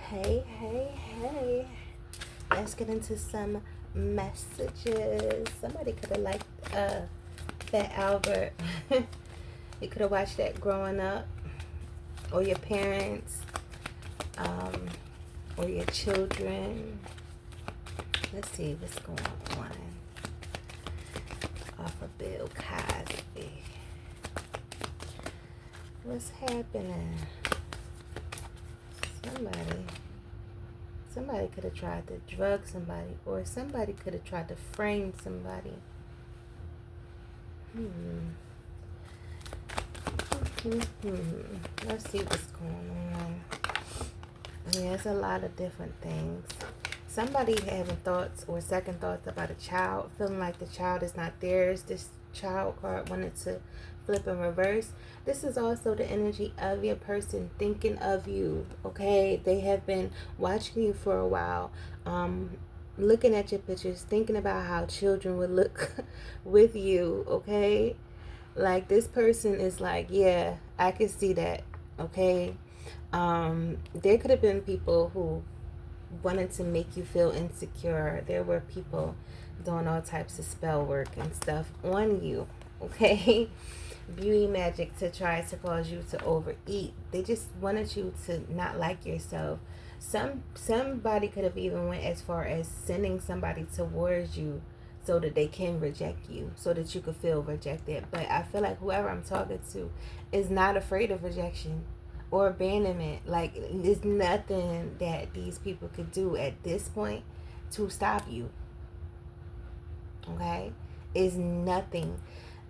Hey, hey, hey. Let's get into some messages. Somebody could have liked that Albert. You could have watched that growing up, or your parents, um, or your children. Let's see what's going on off of Bill Cosby. What's happening? Somebody could have tried to drug somebody, or somebody could have tried to frame somebody. Let's see what's going on. Yeah, it's a lot of different things. Somebody having thoughts or second thoughts about a child, feeling like the child is not theirs. This child card wanted to flip in reverse. This is also the energy of your person thinking of you, okay? They have been watching you for a while, looking at your pictures, thinking about how children would look with you, okay? Like, this person is like, yeah, I can see that, okay? There could have been people who wanted to make you feel insecure. There were people doing all types of spell work and stuff on you, okay? Beauty magic to try to cause you to overeat. They just wanted you to not like yourself. Somebody could have even went as far as sending somebody towards you so that they can reject you, so that you could feel rejected. But I feel like whoever I'm talking to is not afraid of rejection or abandonment. Like, there's nothing that these people could do at this point to stop you, okay? Is nothing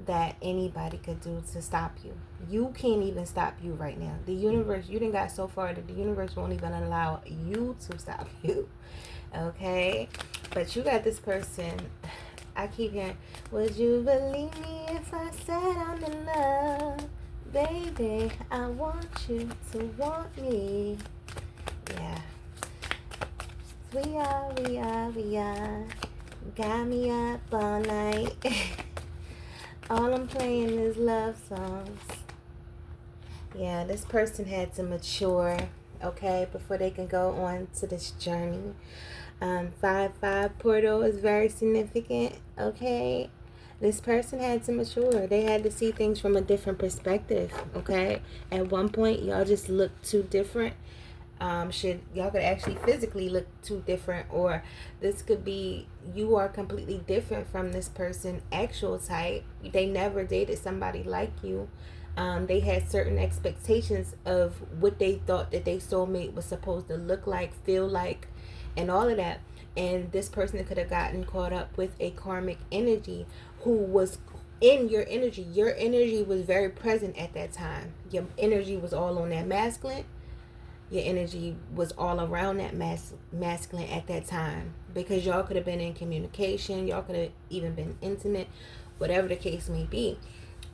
that anybody could do to stop you. You can't even stop you right now. The universe, you done got so far that the universe won't even allow you to stop you, okay? But you got this person. I keep hearing, would you believe me if I said I'm in love? Baby, I want you to want me. Yeah. We are. Got me up all night. All I'm playing is love songs. Yeah, this person had to mature, okay, before they can go on to this journey. 5-5 portal is very significant, okay? This person had to mature. They had to see things from a different perspective, okay? At one point, y'all just looked too different. Y'all could actually physically look too different, or this could be you are completely different from this person actual type. They never dated somebody like you. They had certain expectations of what they thought that their soulmate was supposed to look like, feel like, and all of that. And this person could have gotten caught up with a karmic energy who was in your energy. Your energy was very present at that time. Your energy was all on that masculine. Your energy was all around that masculine at that time, because y'all could have been in communication. Y'all could have even been intimate, whatever the case may be.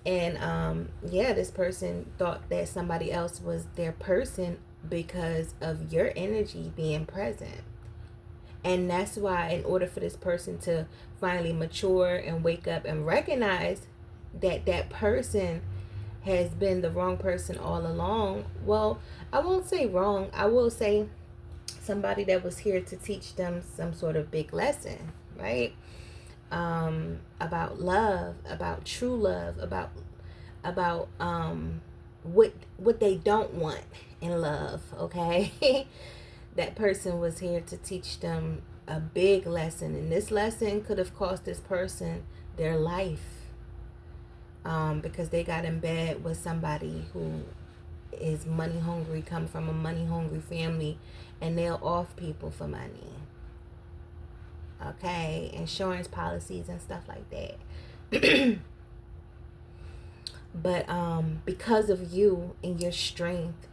And yeah, this person thought that somebody else was their person because of your energy being present. And that's why, in order for this person to finally mature and wake up and recognize that that person has been the wrong person all along, well, I won't say wrong, I will say somebody that was here to teach them some sort of big lesson, right? About love, about true love, about what they don't want in love, okay? That person was here to teach them a big lesson, and this lesson could have cost this person their life, because they got in bed with somebody who is money hungry, come from a money hungry family, and they'll off people for money, okay? Insurance policies and stuff like that. But because of you and your strength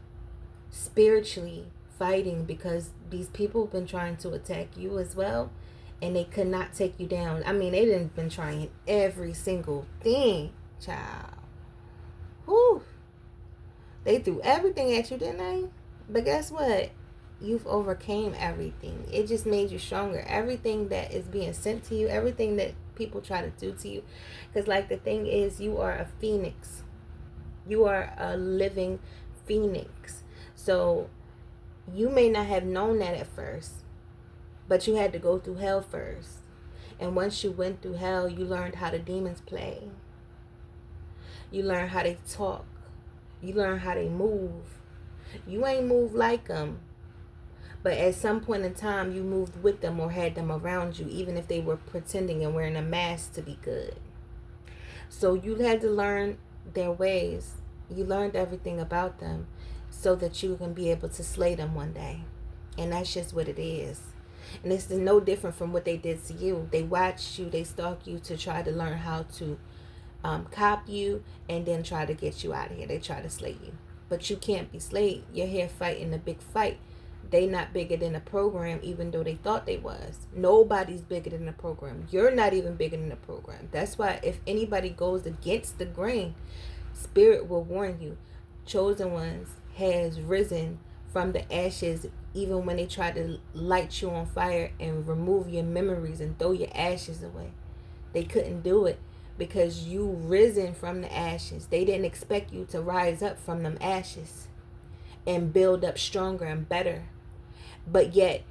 spiritually fighting, because these people have been trying to attack you as well, and they could not take you down. I mean, they didn't been trying every single thing, child. Whew. They threw everything at you, didn't they? But guess what? You've overcame everything. It just made you stronger. Everything that is being sent to you, everything that people try to do to you, because like the thing is, you are a phoenix. You are a living phoenix. So You may not have known that at first, but you had to go through hell first. And once you went through hell, you learned how the demons play. You learned how they talk. You learned how they move. You ain't moved like them, but at some point in time, you moved with them or had them around you, even if they were pretending and wearing a mask to be good. So you had to learn their ways. You learned everything about them so that you can be able to slay them one day. And that's just what it is. And this is no different from what they did to you. They watched you, they stalked you to try to learn how to cop you and then try to get you out of here. They try to slay you. But you can't be slayed. You're here fighting a big fight. They not bigger than the program, even though they thought they was. Nobody's bigger than the program. You're not even bigger than the program. That's why if anybody goes against the grain, Spirit will warn you. Chosen ones has risen from the ashes, even when they try to light you on fire and remove your memories and throw your ashes away. They couldn't do it because you risen from the ashes. They didn't expect you to rise up from them ashes and build up stronger and better. But yet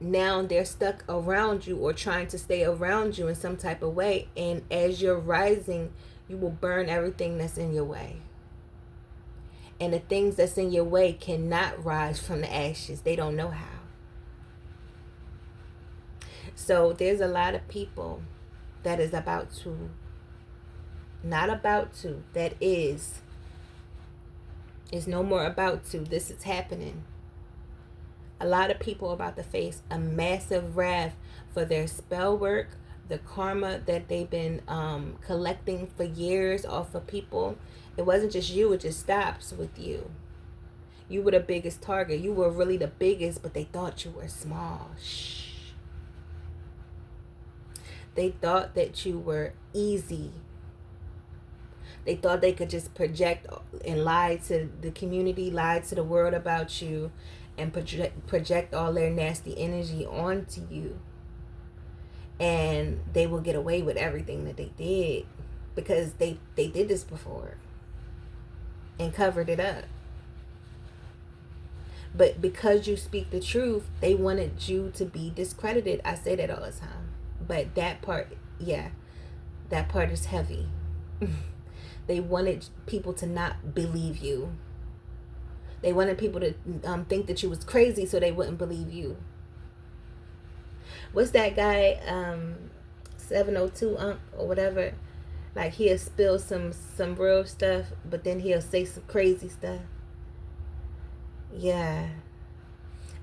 now they're stuck around you or trying to stay around you in some type of way. And as you're rising, you will burn everything that's in your way. And the things that's in your way cannot rise from the ashes. They don't know how. So there's a lot of people that is about to, not about to, that is. It's no more about to. This is happening. A lot of people are about to face a massive wrath for their spell work, the karma that they've been collecting for years off of people. It wasn't just you, it just stops with you. You were the biggest target. You were really the biggest, but they thought you were small. Shh. They thought that you were easy. They thought they could just project and lie to the community, lie to the world about you, and project all their nasty energy onto you. And they will get away with everything that they did because they did this before and covered it up. But because you speak the truth, they wanted you to be discredited. I say that all the time. But that part, yeah, that part is heavy. They wanted people to not believe you. They wanted people to think that you was crazy so they wouldn't believe you. What's that guy, 702 or whatever? Like he'll spill some real stuff, but then he'll say some crazy stuff. Yeah.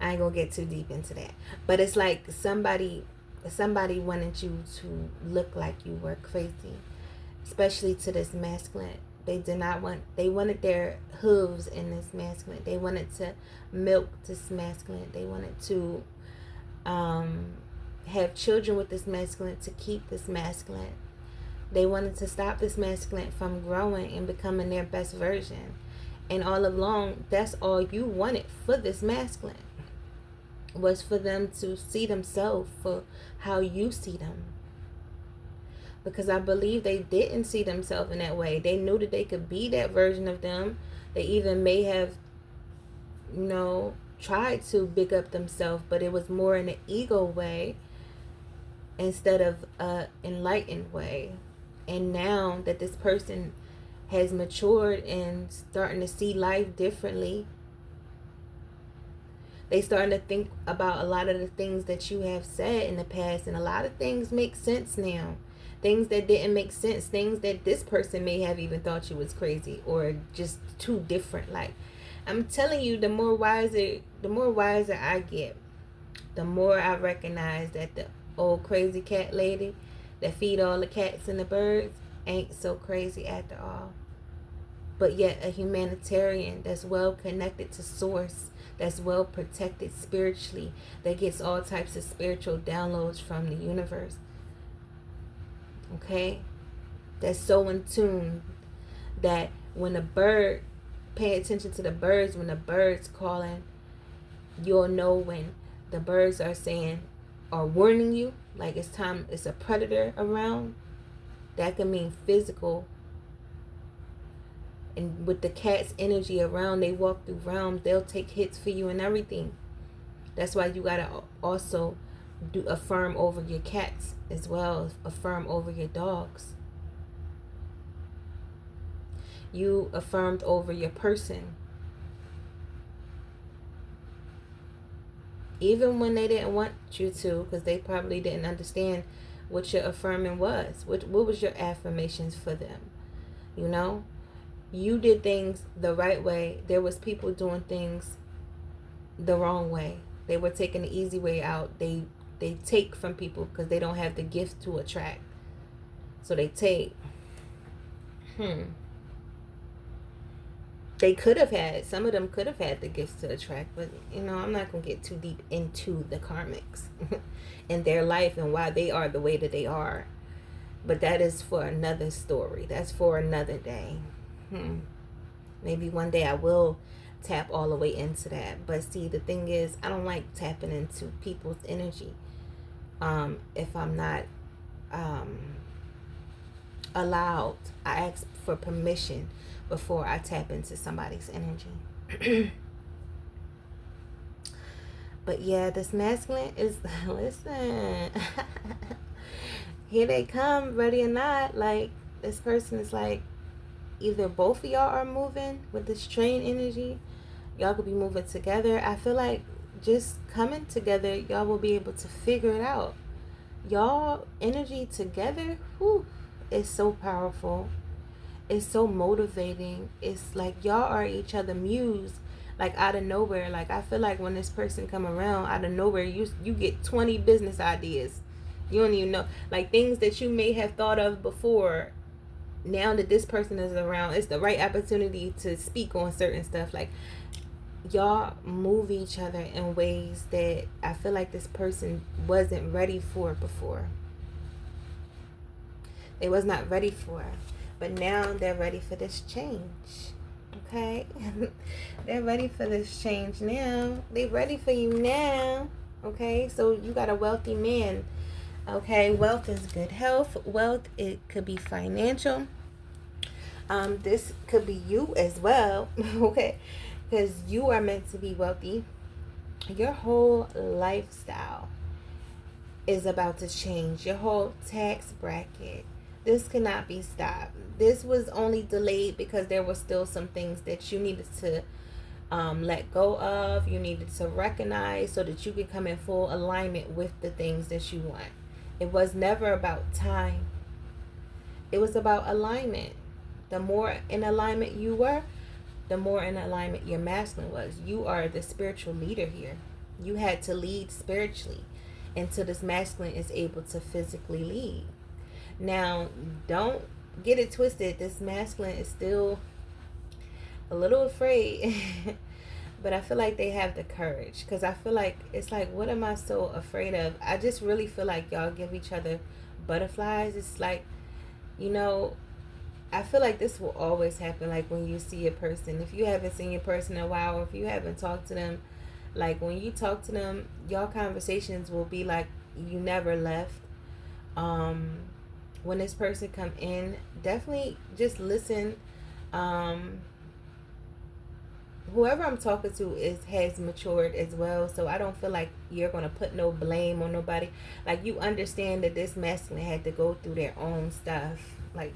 I ain't gonna get too deep into that. But it's like somebody wanted you to look like you were crazy. Especially to this masculine. They wanted their hooves in this masculine. They wanted to milk this masculine. They wanted to have children with this masculine to keep this masculine. They wanted to stop this masculine from growing and becoming their best version. And all along, that's all you wanted for this masculine. Was for them to see themselves for how you see them. Because I believe they didn't see themselves in that way. They knew that they could be that version of them. They even may have, tried to big up themselves, but it was more in an ego way instead of an enlightened way. And now that this person has matured and starting to see life differently, they starting to think about a lot of the things that you have said in the past, and a lot of things make sense now. Things that didn't make sense, things that this person may have even thought you was crazy or just too different. Like, I'm telling you, the more wiser I get, the more I recognize that the old crazy cat lady that feed all the cats and the birds ain't so crazy after all. But yet a humanitarian that's well connected to source, that's well protected spiritually, that gets all types of spiritual downloads from the universe. Okay? That's so in tune that when a bird, pay attention to the birds, when the bird's calling, you'll know when the birds are saying, or warning you, like it's time, it's a predator around. That can mean physical And with the cat's energy around, they walk through realms, they'll take hits for you and everything. That's why you gotta also affirm over your cats as well, affirm over your dogs. You affirmed over your person. Even when they didn't want you to, because they probably didn't understand what your affirming was. What was your affirmations for them? You know? You did things the right way. There was people doing things the wrong way. They were taking the easy way out. They take from people because they don't have the gift to attract. So they take. They could have had, some of them could have had the gifts to attract, but I'm not going to get too deep into the karmics and their life and why they are the way that they are. But that is for another story. That's for another day. Maybe one day I will tap all the way into that. But see, the thing is, I don't like tapping into people's energy if I'm not allowed. I ask for permission before I tap into somebody's energy. But yeah, this masculine is, listen, here they come, ready or not. Like, this person is like, either both of y'all are moving with this train energy. Y'all could be moving together. I feel like just coming together, y'all will be able to figure it out. Y'all energy together, whew, is so powerful. It's so motivating. It's like y'all are each other muse, like out of nowhere. Like, I feel like when this person come around out of nowhere, you get 20 business ideas. You don't even know, like, things that you may have thought of before. Now that this person is around, it's the right opportunity to speak on certain stuff. Like, y'all move each other in ways that I feel like this person wasn't ready for before. They was not ready for. But now they're ready for this change. Okay? They're ready for this change now. They're ready for you now. Okay? So you got a wealthy man. Okay? Wealth is good health. Wealth, it could be financial. This could be you as well. Okay? Because you are meant to be wealthy. Your whole lifestyle is about to change. Your whole tax bracket. This cannot be stopped. This was only delayed because there were still some things that you needed to let go of. You needed to recognize so that you could come in full alignment with the things that you want. It was never about time. It was about alignment. The more in alignment you were, the more in alignment your masculine was. You are the spiritual leader here. You had to lead spiritually until this masculine is able to physically lead. Now, don't get it twisted. This masculine is still a little afraid. But I feel like they have the courage. Because I feel like, it's like, what am I so afraid of? I just really feel like y'all give each other butterflies. It's like, I feel like this will always happen. Like, when you see a person, if you haven't seen your person in a while, or if you haven't talked to them, like, when you talk to them, y'all conversations will be like you never left. When this person come in, definitely just listen. Whoever I'm talking to has matured as well, so I don't feel like you're going to put no blame on nobody. Like, you understand that this masculine had to go through their own stuff. Like,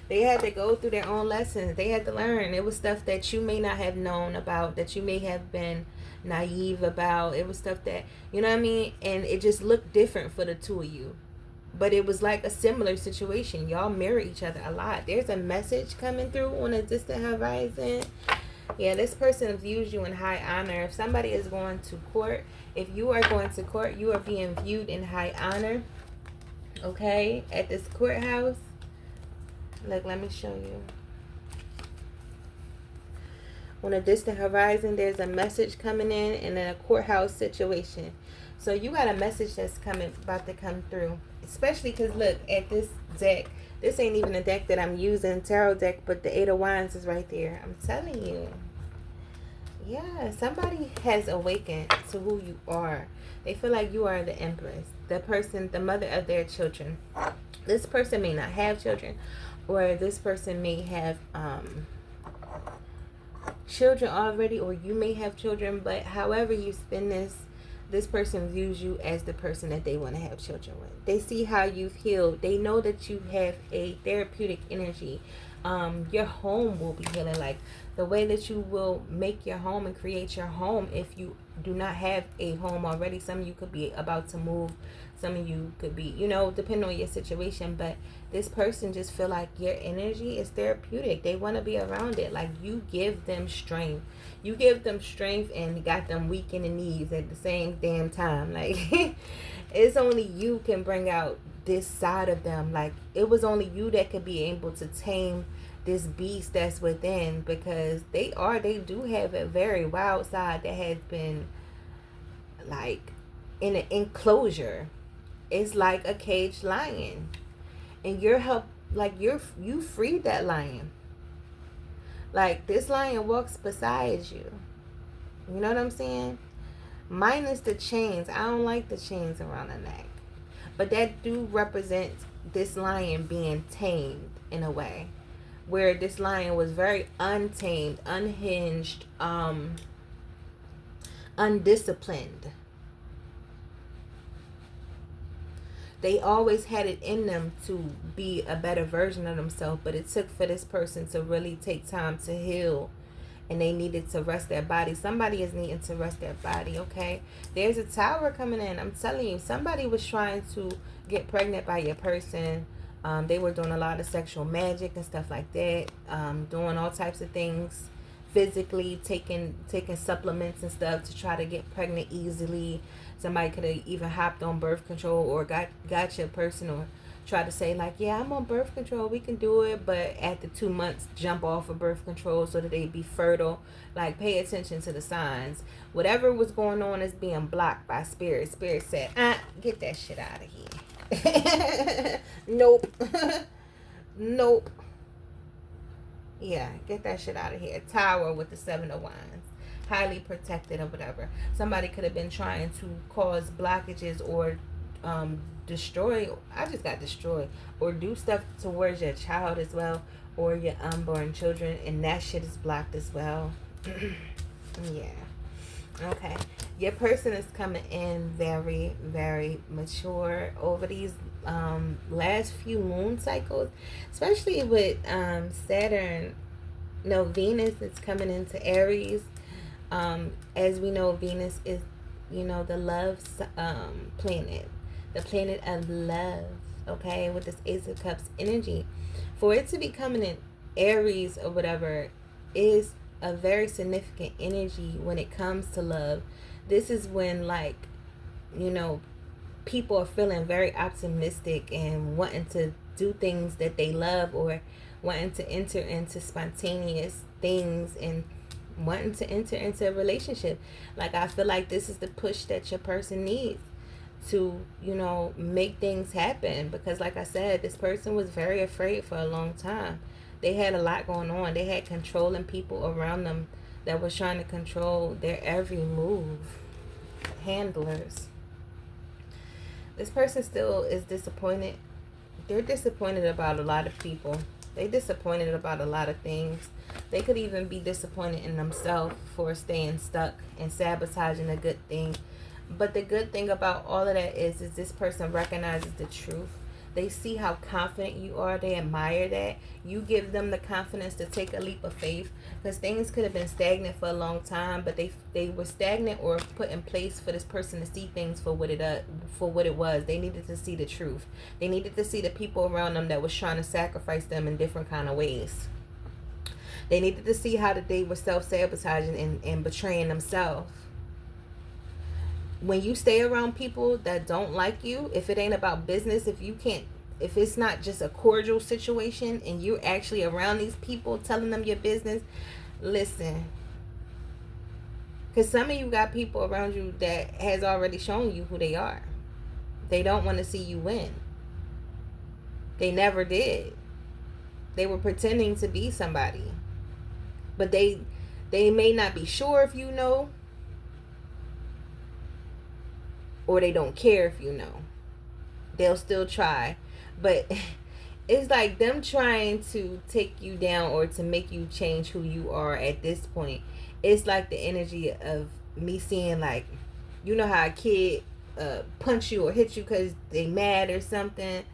they had to go through their own lessons. They had to learn. It was stuff that you may not have known about, that you may have been naive about. It was stuff that, you know what I mean? And it just looked different for the two of you. But it was like a similar situation. Y'all mirror each other a lot. There's a message coming through on a distant horizon. Yeah, this person views you in high honor. If somebody is going to court, if you are going to court, you are being viewed in high honor. Okay? At this courthouse. Look, let me show you. On a distant horizon, there's a message coming in a courthouse situation. So you got a message that's about to come through. Especially because, look, at this deck, this ain't even a deck that I'm using, tarot deck, but the Eight of Wands is right there. I'm telling you. Yeah, somebody has awakened to who you are. They feel like you are the empress, the person, the mother of their children. This person may not have children, or this person may have children already, or you may have children, but however you spin this person views you as the person that they want to have children with. They see how you've healed. They know that you have a therapeutic energy. Your home will be healing. Like the way that you will make your home and create your home, if you do not have a home already. Some of you could be about to move. Some of you could be, depending on your situation. But this person just feel like your energy is therapeutic. They want to be around it. Like you give them strength. You give them strength and got them weak in the knees at the same damn time. Like it's only you can bring out this side of them. Like it was only you that could be able to tame this beast that's within, because they do have a very wild side that has been like in an enclosure. It's like a caged lion, and you freed that lion. Like this lion walks beside you. You know what I'm saying? Minus the chains. I don't like the chains around the neck, but that do represent this lion being tamed in a way, where this lion was very untamed, unhinged, undisciplined. They always had it in them to be a better version of themselves, but it took for this person to really take time to heal, and they needed to rest their body. Somebody is needing to rest their body, okay? There's a tower coming in. I'm telling you, somebody was trying to get pregnant by your person. They were doing a lot of sexual magic and stuff like that, doing all types of things physically, taking supplements and stuff to try to get pregnant easily. Somebody could have even hopped on birth control, or got your person, or try to say like, yeah, I'm on birth control, we can do it, but at the 2 months jump off of birth control so that they be fertile. Like pay attention to the signs. Whatever was going on is being blocked by spirit. Spirit said, get that shit out of here. Nope. Nope. Yeah, get that shit out of here. Tower with the 7 of Wands. Highly protected or whatever. Somebody could have been trying to cause blockages or destroy. I just got destroyed. Or do stuff towards your child as well, or your unborn children, and that shit is blocked as well. Yeah. Okay. Your person is coming in very, very mature over these last few moon cycles, especially with Saturn. No, Venus is coming into Aries. As we know, Venus is, the love planet, the planet of love, okay, with this Ace of Cups energy. For it to be coming in Aries or whatever is a very significant energy when it comes to love. This is when, like, people are feeling very optimistic and wanting to do things that they love, or wanting to enter into spontaneous things, and wanting to enter into a relationship. Like, I feel like this is the push that your person needs to, make things happen. Because like I said, this person was very afraid for a long time. They had a lot going on. They had controlling people around them that was trying to control their every move. Handlers. This person still is disappointed. They're disappointed about a lot of people. They're disappointed about a lot of things. They could even be disappointed in themselves for staying stuck and sabotaging a good thing. But the good thing about all of that is this person recognizes the truth. They see how confident you are. They admire that. You give them the confidence to take a leap of faith, because things could have been stagnant for a long time, but they were stagnant or put in place for this person to see things for what it was. They needed to see the truth. They needed to see the people around them that was trying to sacrifice them in different kind of ways. They needed to see how that they were self-sabotaging and betraying themselves. When you stay around people that don't like you, if it ain't about business, if it's not just a cordial situation and you're actually around these people telling them your business, listen. Because some of you got people around you that has already shown you who they are. They don't want to see you win. They never did. They were pretending to be somebody. But they may not be sure if you know, or they don't care if you know. They'll still try. But it's like them trying to take you down or to make you change who you are at this point. It's like the energy of me seeing, like, you know how a kid punch you or hit you because they mad or something,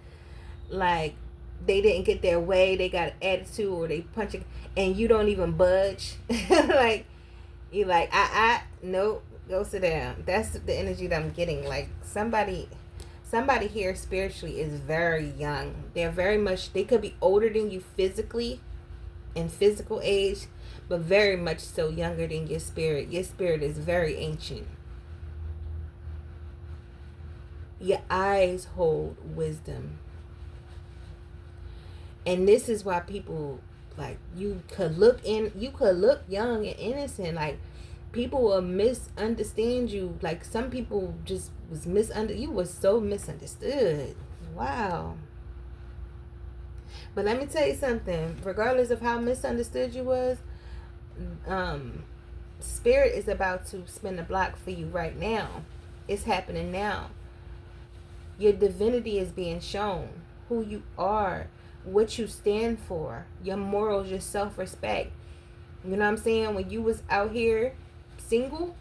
like they didn't get their way, they got an attitude, or they punch you and you don't even budge. Like, you like, nope, go sit down. That's the energy that I'm getting. Like somebody here spiritually is very young. They're very much, they could be older than you physically, in physical age, but very much so younger than your spirit. Your spirit is very ancient. Your eyes hold wisdom. And this is why people, like, you could look young and innocent. Like, people will misunderstand you. Like, some people just was you was so misunderstood. Wow. But let me tell you something. Regardless of how misunderstood you was, spirit is about to spin the block for you right now. It's happening now. Your divinity is being shown. Who you are, what you stand for, your morals, your self-respect. You know what I'm saying? When you was out here single,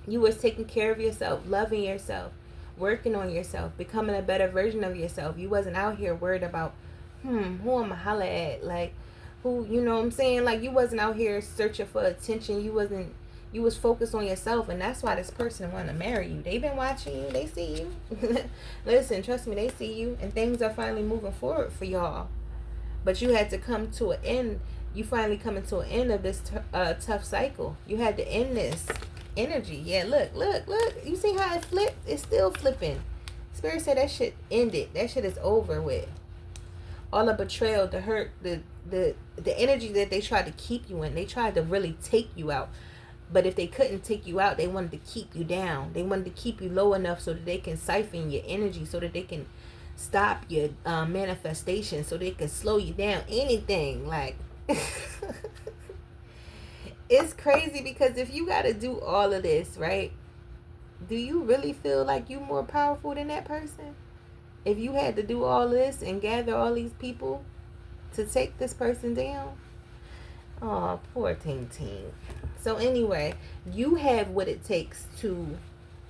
you was taking care of yourself, loving yourself, working on yourself, becoming a better version of yourself. You wasn't out here worried about, who I'ma holla at, like, who, you know what I'm saying? Like, you wasn't out here searching for attention. You was focused on yourself, and that's why this person want to marry you. They've been watching you. They see you. Listen, trust me, they see you, and things are finally moving forward for y'all. But you had to come to an end. You finally coming to an end of this tough cycle. You had to end this energy. Yeah, look. You see how it flipped? It's still flipping. Spirit said that shit ended. That shit is over with. All the betrayal, the hurt, the energy that they tried to keep you in. They tried to really take you out. But if they couldn't take you out, they wanted to keep you down. They wanted to keep you low enough so that they can siphon your energy, so that they can stop your manifestation, so they can slow you down. Anything. Like, it's crazy, because if you got to do all of this, right, do you really feel like you more powerful than that person? If you had to do all this and gather all these people to take this person down? Oh, poor Ting Ting. So anyway, you have what it takes to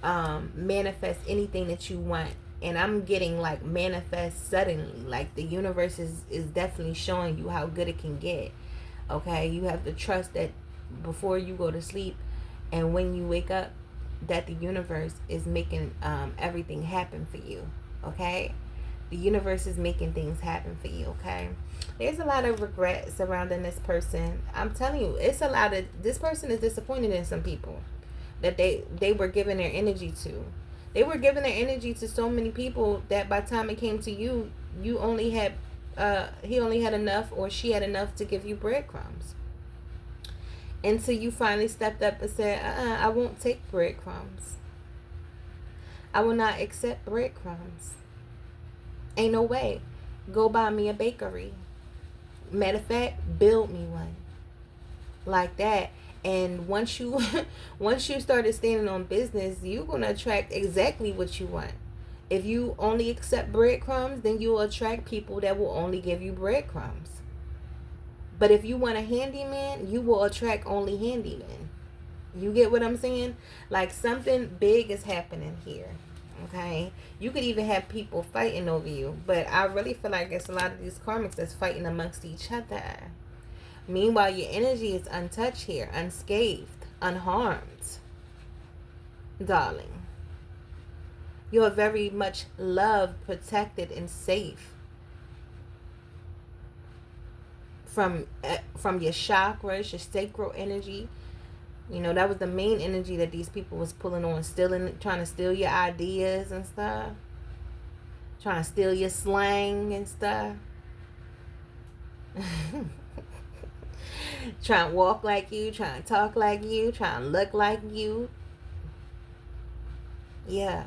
manifest anything that you want. And I'm getting, like, manifest suddenly. Like, the universe is definitely showing you how good it can get. Okay? You have to trust that before you go to sleep and when you wake up, that the universe is making everything happen for you. Okay? The universe is making things happen for you. Okay? There's a lot of regret surrounding this person. I'm telling you, it's a lot of, this person is disappointed in some people that they were giving their energy to. They were giving their energy to so many people that by the time it came to you, you only had he only had enough, or she had enough to give you breadcrumbs. Until you finally stepped up and said, I won't take breadcrumbs. I will not accept breadcrumbs. Ain't no way. Go buy me a bakery. Matter of fact, build me one. Like that. And once you started standing on business, you're going to attract exactly what you want. If you only accept breadcrumbs, then you'll attract people that will only give you breadcrumbs. But if you want a handyman, you will attract only handymen. You get what I'm saying? Like, something big is happening here. Okay? You could even have people fighting over you. But I really feel like it's a lot of these karmics that's fighting amongst each other. Meanwhile, your energy is untouched here, unscathed, unharmed. Darling. You are very much loved, protected, and safe from your chakras, your sacral energy. You know, that was the main energy that these people was pulling on, trying to steal your ideas and stuff. Trying to steal your slang and stuff. Trying to walk like you, trying to talk like you, trying to look like you. Yeah.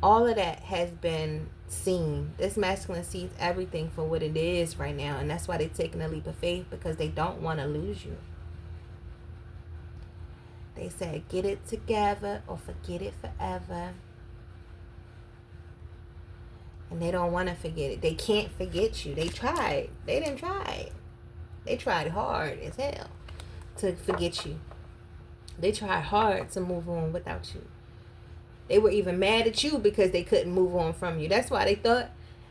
All of that has been seen. This masculine sees everything for what it is right now. And that's why they're taking a leap of faith, because they don't want to lose you. They said, get it together or forget it forever. And they don't want to forget it. They can't forget you. They tried. They didn't try. They tried hard as hell to forget you. They tried hard to move on without you. They were even mad at you because they couldn't move on from you. That's why they thought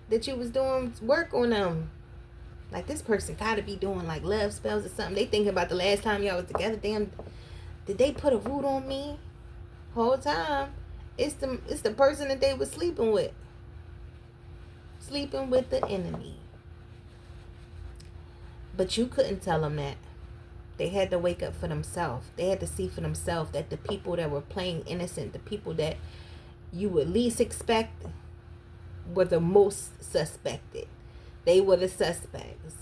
that you was doing work on them. Like, this person gotta be doing like love spells or something. They thinking about the last time y'all was together. Damn, did they put a root on me? Whole time, it's the person that they was sleeping with. Sleeping with the enemy. But you couldn't tell them that. They had to wake up for themselves. They had to see for themselves that the people that were playing innocent, the people that you would least expect, were the most suspected. They were the suspects.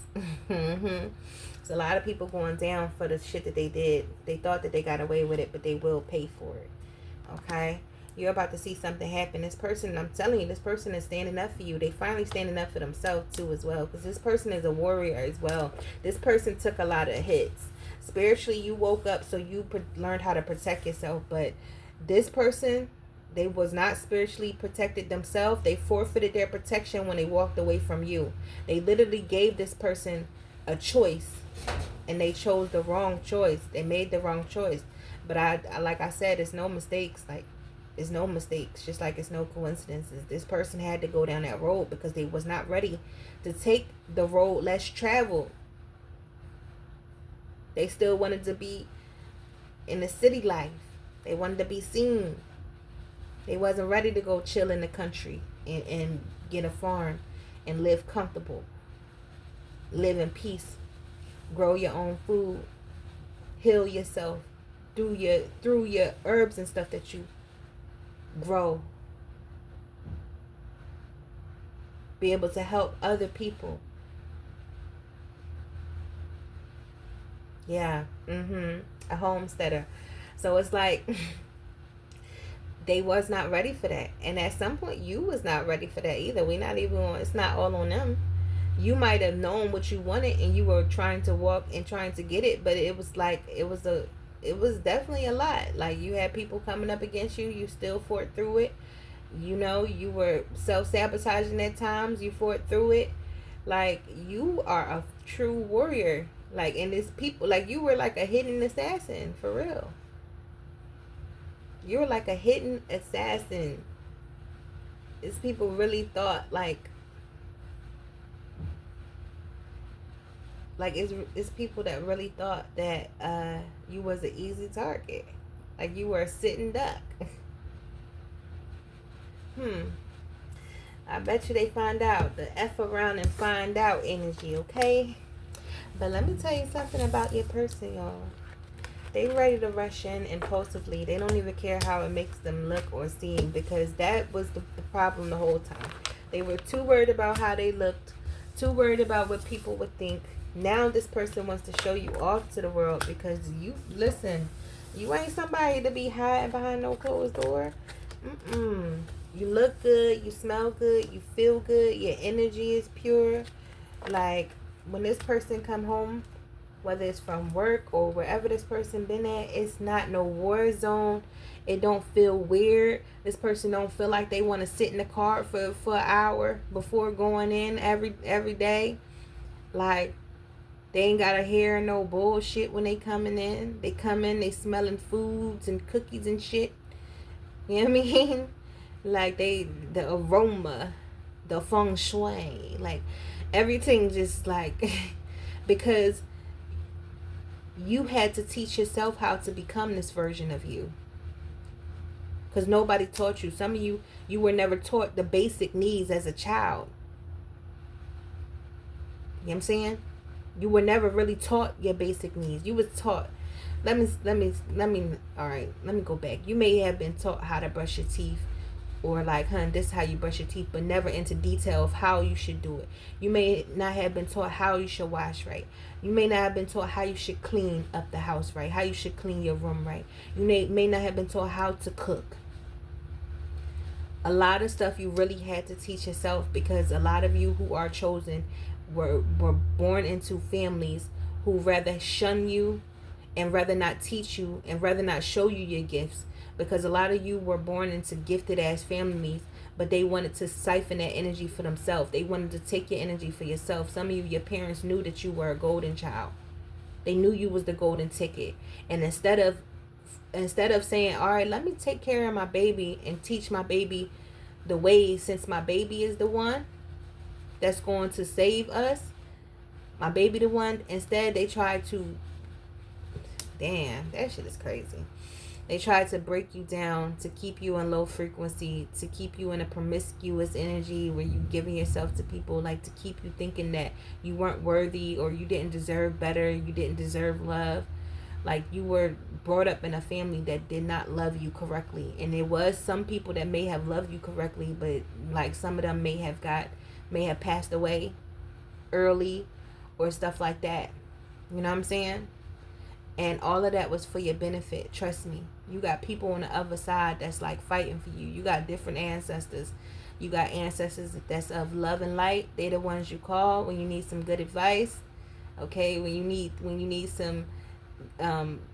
So a lot of people going down for the shit that they did. They thought that they got away with it, but they will pay for it. Okay? You're about to see something happen. This person, I'm telling you, this person is standing up for you. They finally standing up for themselves too as well. Because this person is a warrior as well. This person took a lot of hits. Spiritually, you woke up, so you learned how to protect yourself. But this person, they was not spiritually protected themselves. They forfeited their protection when they walked away from you. They literally gave this person a choice, and they chose the wrong choice. They made the wrong choice. But I like I said, it's no mistakes. Like, it's no mistakes, just like it's no coincidences. This person had to go down that road because they was not ready to take the road less traveled. They still wanted to be in the city life. They wanted to be seen. They wasn't ready to go chill in the country and get a farm and live comfortable. Live in peace. Grow your own food. Heal yourself through your herbs and stuff that you grow. Be able to help other people. Yeah. A homesteader. So it's like they was not ready for that. And at some point you was not ready for that either. It's not all on them. You might have known what you wanted and you were trying to walk and trying to get it, but it was like it was definitely a lot. Like, you had people coming up against you, you still fought through it. You know, you were self-sabotaging at times, you fought through it. Like, you are a true warrior. Like, and it's people, like, you were like a hidden assassin, for real. You were like a hidden assassin. It's people really thought like it's people that really thought that you was an easy target. Like, you were a sitting duck. I bet you they find out. The F around and find out energy, okay? But let me tell you something about your person, y'all. They ready to rush in impulsively. They don't even care how it makes them look or seem, because that was the problem the whole time. They were too worried about how they looked, too worried about what people would think. Now this person wants to show you off to the world because you ain't somebody to be hiding behind no closed door. You look good, you smell good, you feel good, your energy is pure. Like, when this person come home, whether it's from work or wherever this person been at, it's not no war zone. It don't feel weird. This person don't feel like they want to sit in the car for an hour before going in every day. Like, they ain't gotta hear no bullshit when they coming in. They come in, they smelling foods and cookies and shit. You know what I mean? Like, the aroma, the feng shui, like, everything just like, because you had to teach yourself how to become this version of you. Because nobody taught you. Some of you were never taught the basic needs as a child. You know what I'm saying? You were never really taught your basic needs. You was taught, all right, let me go back. You may have been taught how to brush your teeth, or like, this is how you brush your teeth, but never into detail of how you should do it. You may not have been taught how you should wash right. You may not have been taught how you should clean up the house right, how you should clean your room right. You may not have been taught how to cook. A lot of stuff you really had to teach yourself, because a lot of you who are chosen were born into families who rather shun you and rather not teach you and rather not show you your gifts. Because a lot of you were born into gifted ass families, but they wanted to siphon that energy for themselves. They wanted to take your energy for yourself. Some of you, your parents knew that you were a golden child. They knew you was the golden ticket. And instead of saying, all right, let me take care of my baby and teach my baby the ways, since my baby is the one that's going to save us, my baby the one, instead they tried to, damn, that shit is crazy. They tried to break you down, to keep you in low frequency, to keep you in a promiscuous energy where you giving yourself to people, like to keep you thinking that you weren't worthy or you didn't deserve better, you didn't deserve love. Like you were brought up in a family that did not love you correctly. And there was some people that may have loved you correctly, but like some of them may have passed away early or stuff like that. You know what I'm saying? And all of that was for your benefit. Trust me. You got people on the other side that's like fighting for you. You got different ancestors. You got ancestors that's of love and light. They the ones you call when you need some good advice. Okay, when you need some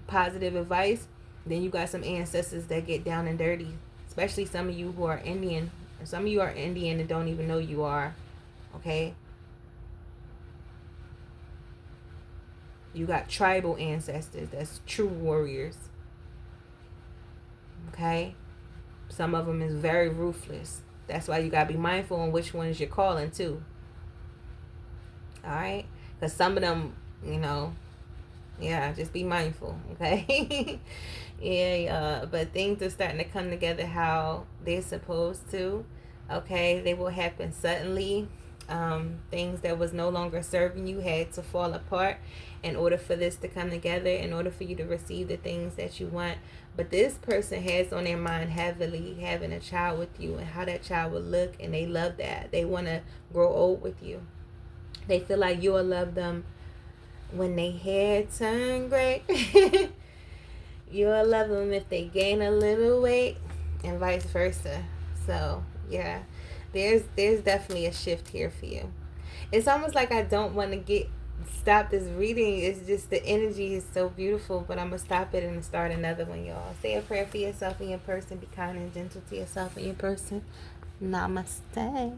positive advice. Then you got some ancestors that get down and dirty. Especially some of you who are Indian. Some of you are Indian and don't even know you are. Okay. You got tribal ancestors. That's true warriors. Okay? Some of them is very ruthless. That's why you got to be mindful on which ones you're calling too. Alright? Because some of them, just be mindful. Okay? But things are starting to come together how they're supposed to. Okay? They will happen suddenly. Things that was no longer serving you had to fall apart in order for this to come together, in order for you to receive the things that you want. But this person has on their mind heavily having a child with you and how that child will look, and they love that. They want to grow old with you. They feel like you'll love them when they hair turn gray. You'll love them if they gain a little weight, and vice versa. So yeah, there's definitely a shift here for you. It's almost like I don't want to stop this reading. It's just the energy is so beautiful, but I'm gonna stop it and start another one, y'all. Say a prayer for yourself and your person. Be kind and gentle to yourself and your person. Namaste.